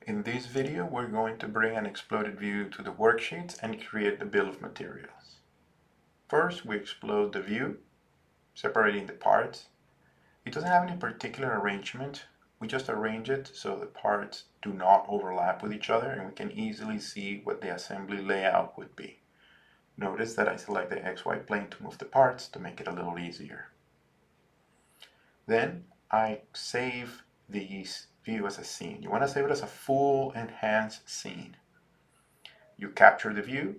In this video, we're going to bring an exploded view to the worksheets and create the bill of materials. First, we explode the view, separating the parts. It doesn't have any particular arrangement. We just arrange it so the parts do not overlap with each other and we can easily see what the assembly layout would be. Notice that I select the XY plane to move the parts to make it a little easier. Then I save these view as a scene. You want to save it as a full enhanced scene. You capture the view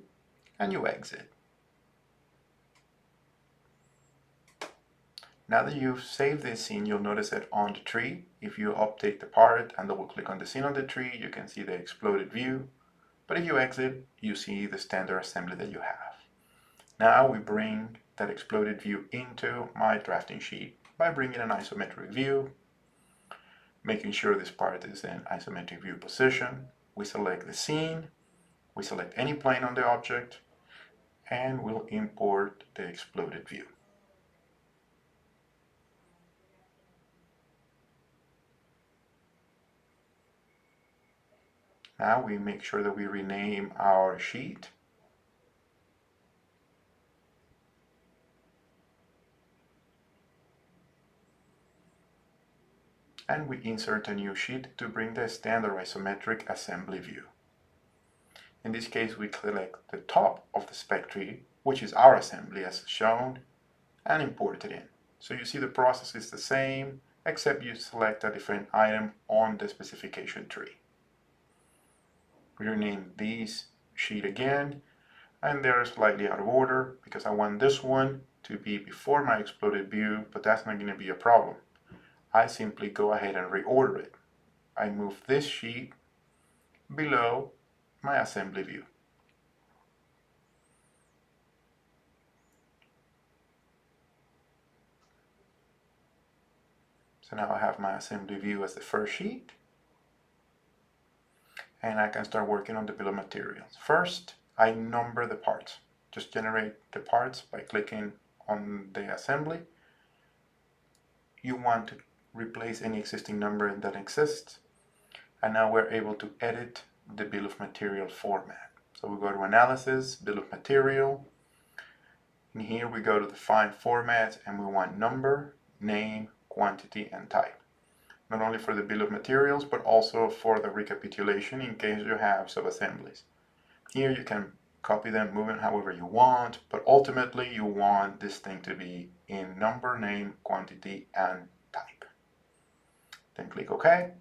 and you exit. Now that you've saved this scene, you'll notice that on the tree, if you update the part and double click on the scene on the tree, you can see the exploded view. But if you exit, you see the standard assembly that you have. Now we bring that exploded view into my drafting sheet by bringing an isometric view, making sure this part is in isometric view position. We select the scene, we select any plane on the object, and we'll import the exploded view. Now we make sure that we rename our sheet. And we insert a new sheet to bring the standard isometric assembly view. In this case, we select the top of the spec tree, which is our assembly as shown, and import it in. So you see the process is the same, except you select a different item on the specification tree. We rename this sheet again, and they're slightly out of order because I want this one to be before my exploded view, but that's not going to be a problem. I simply go ahead and reorder it. I move this sheet below my assembly view. So now I have my assembly view as the first sheet, and I can start working on the bill of materials. First, I number the parts. Just generate the parts by clicking on the assembly. You want to replace any existing number that exists, and now we're able to edit the bill of material format. So we go to analysis, bill of material, and here we go to define formats, and we want number, name, quantity, and type. Not only for the bill of materials, but also for the recapitulation in case you have subassemblies. Here you can copy them, move them however you want, but ultimately you want this thing to be in number, name, quantity, and type. Then click OK.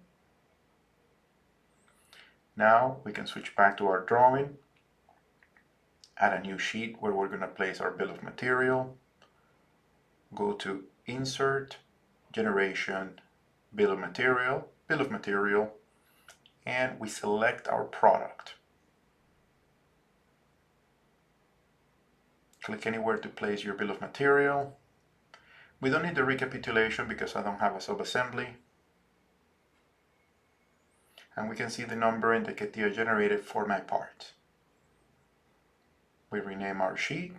Now we can switch back to our drawing, add a new sheet where we're going to place our bill of material, go to Insert, Generation, Bill of Material, and we select our product. Click anywhere to place your bill of material. We don't need the recapitulation because I don't have a subassembly. And we can see the number in the CATDrawing generated for my part. We rename our sheet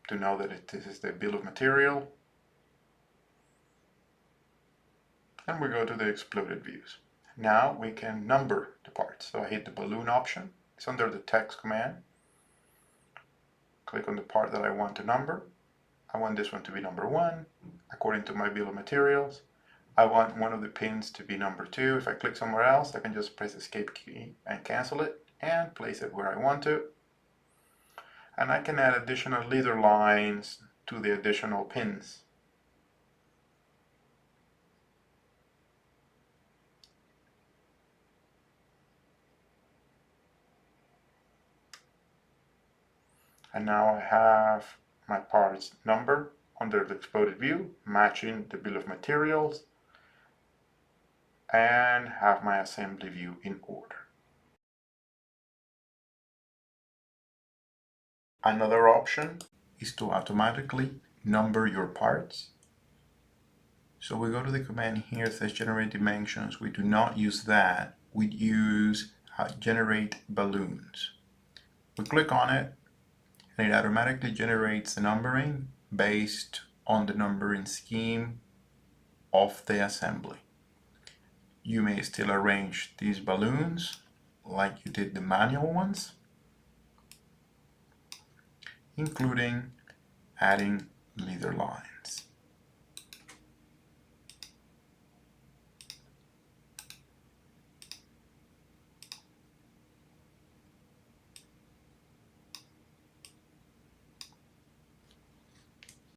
to know that this is the bill of material. And we go to the exploded views. Now we can number the parts. So I hit the balloon option. It's under the text command. Click on the part that I want to number. I want this one to be number 1, according to my bill of materials. I want one of the pins to be number 2. If I click somewhere else, I can just press escape key and cancel it and place it where I want to. And I can add additional leader lines to the additional pins. And now I have my parts number under the exploded view, matching the bill of materials, and have my assembly view in order. Another option is to automatically number your parts. So we go to the command here that says generate dimensions. We do not use that. We use generate balloons. We click on it, and it automatically generates the numbering based on the numbering scheme of the assembly. You may still arrange these balloons like you did the manual ones, including adding leader lines.